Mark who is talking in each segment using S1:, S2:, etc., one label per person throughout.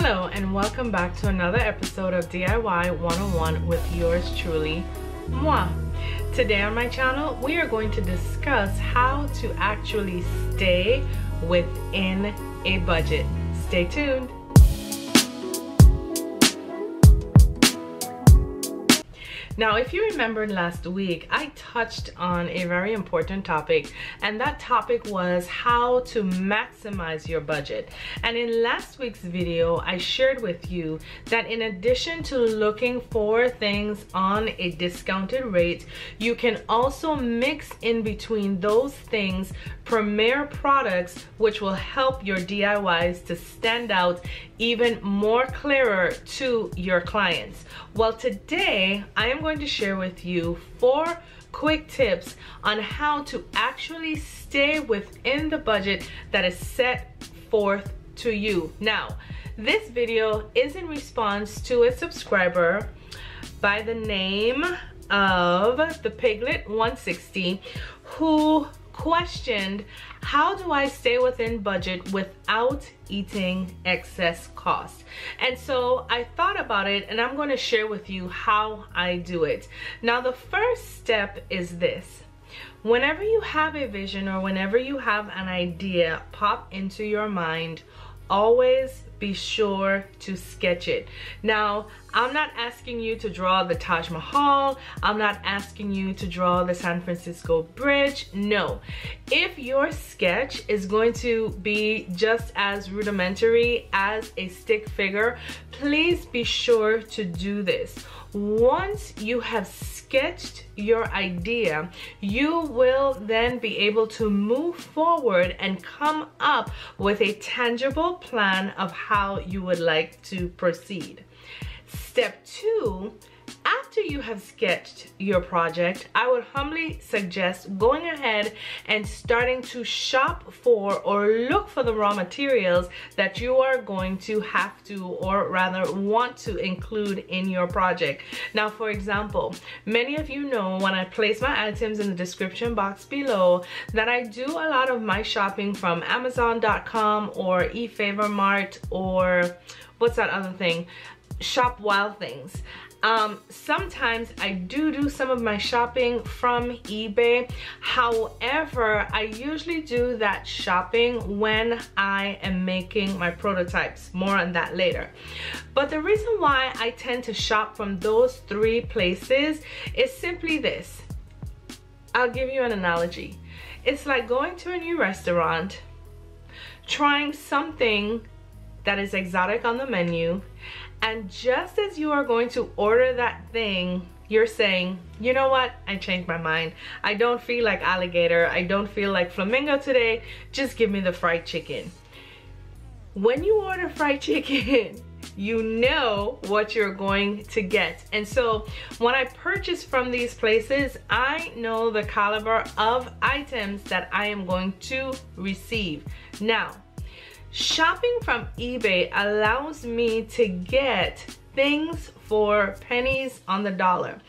S1: Hello and welcome back to another episode of DIY 101 with yours truly, moi. Today on my channel, we are going to discuss how to actually stay within a budget. Stay tuned. Now, if you remembered last week, I touched on a very important topic, and that topic was how to maximize your budget. And in last week's video, I shared with you that in addition to looking for things on a discounted rate, you can also mix in between those things premier products which will help your DIYs to stand out even more clearer to your clients. Well, today I am going to share with you 4 quick tips on how to actually stay within the budget that is set forth to you. Now, this video is in response to a subscriber by the name of the Piglet 160 who questioned, how do I stay within budget without eating excess cost? And so I thought about it, and I'm going to share with you how I do it. Now, the first step is this. Whenever you have a vision or whenever you have an idea pop into your mind, always be sure to sketch it. Now, I'm not asking you to draw the Taj Mahal. I'm not asking you to draw the San Francisco Bridge. No. If your sketch is going to be just as rudimentary as a stick figure, please be sure to do this. Once you have sketched your idea, you will then be able to move forward and come up with a tangible plan of how you would like to proceed. Step 2, after you have sketched your project, I would humbly suggest going ahead and starting to shop for or look for the raw materials that you are going to have to, or rather want to, include in your project. Now, for example, many of you know when I place my items in the description box below that I do a lot of my shopping from Amazon.com or eFavorMart, or what's that other thing? Shop Wild Things. Sometimes I do some of my shopping from eBay. However, I usually do that shopping when I am making my prototypes. More on that later. But the reason why I tend to shop from those 3 places is simply this. I'll give you an analogy. It's like going to a new restaurant, trying something that is exotic on the menu, and just as you are going to order that thing, you're saying, you know what, I changed my mind. I don't feel like alligator. I don't feel like flamingo today. Just give me the fried chicken. When you order fried chicken, you know what you're going to get. And so when I purchase from these places, I know the caliber of items that I am going to receive. Now, shopping from eBay allows me to get things for pennies on the dollar.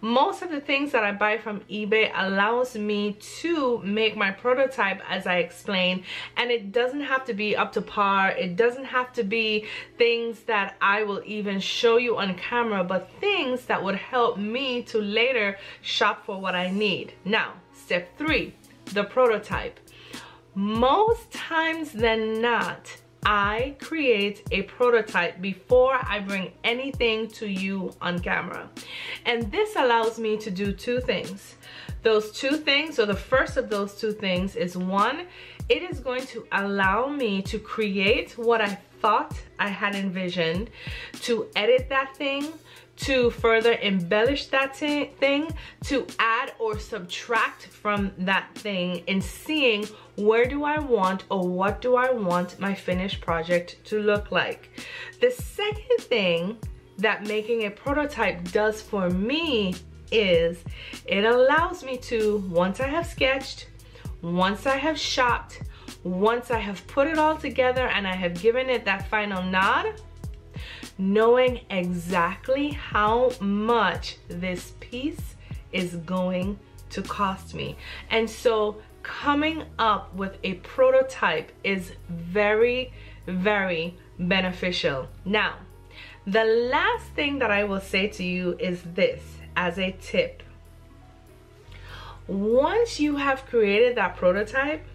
S1: Most of the things that I buy from eBay allows me to make my prototype as I explained, and it doesn't have to be up to par. It doesn't have to be things that I will even show you on camera, but things that would help me to later shop for what I need. Now, step 3, the prototype. Most times than not, I create a prototype before I bring anything to you on camera. And this allows me to do 2 things. Those 2 things, or the first of those 2 things, is 1, it is going to allow me to create what I thought I had envisioned, to edit that thing, to further embellish that thing, to add or subtract from that thing, in seeing where do I want, or what do I want my finished project to look like. The second thing that making a prototype does for me is it allows me to, once I have sketched, once I have shopped, once I have put it all together and I have given it that final nod, knowing exactly how much this piece is going to cost me. And so coming up with a prototype is very, very beneficial. Now, the last thing that I will say to you is this as a tip. Once you have created that prototype,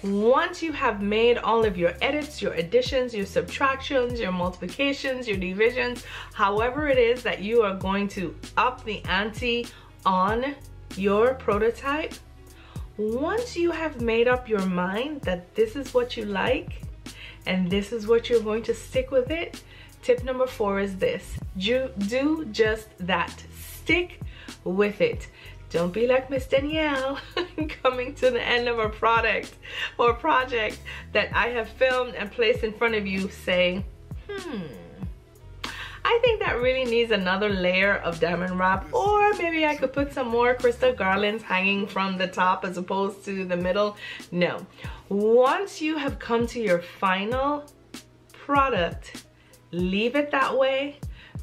S1: once you have made all of your edits, your additions, your subtractions, your multiplications, your divisions, however it is that you are going to up the ante on your prototype, once you have made up your mind that this is what you like and this is what you're going to stick with it, tip number 4 is this. Do just that. Stick with it. Don't be like Miss Danielle coming to the end of a product or project that I have filmed and placed in front of you saying, I think that really needs another layer of diamond wrap, or maybe I could put some more crystal garlands hanging from the top as opposed to the middle. No. Once you have come to your final product, leave it that way.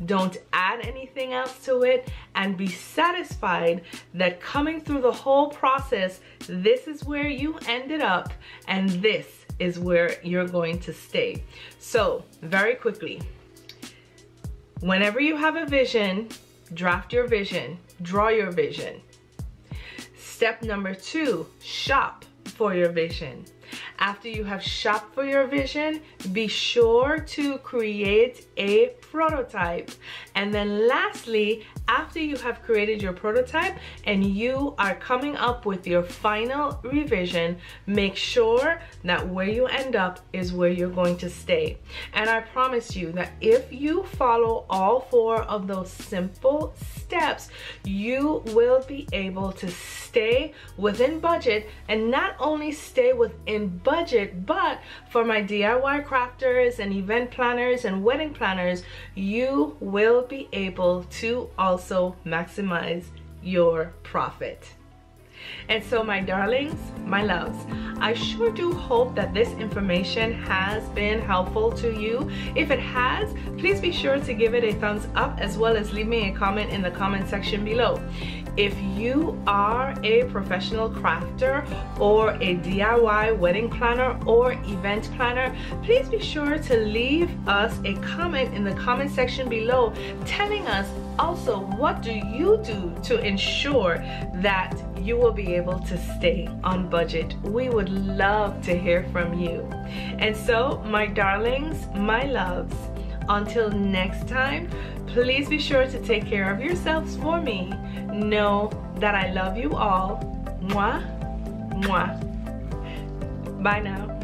S1: Don't add anything else to it, and be satisfied that coming through the whole process, this is where you ended up and this is where you're going to stay. So very quickly, whenever you have a vision, draft your vision, draw your vision. Step number 2, shop for your vision. After you have shopped for your vision, be sure to create a prototype. And then lastly, after you have created your prototype and you are coming up with your final revision, make sure that where you end up is where you're going to stay. And I promise you that if you follow all 4 of those simple steps, you will be able to stay within budget, and not only stay within budget, but for my DIY crafters and event planners and wedding planners, you will be able to also maximize your profit. And so my darlings, my loves, I sure do hope that this information has been helpful to you. If it has, please be sure to give it a thumbs up, as well as leave me a comment in the comment section below. If you are a professional crafter or a DIY wedding planner or event planner, please be sure to leave us a comment in the comment section below telling us also what do you do to ensure that you will be able to stay on budget. We would love to hear from you. And so my darlings, my loves, until next time, please be sure to take care of yourselves for me. Know that I love you all. Mwah, mwah. Bye now.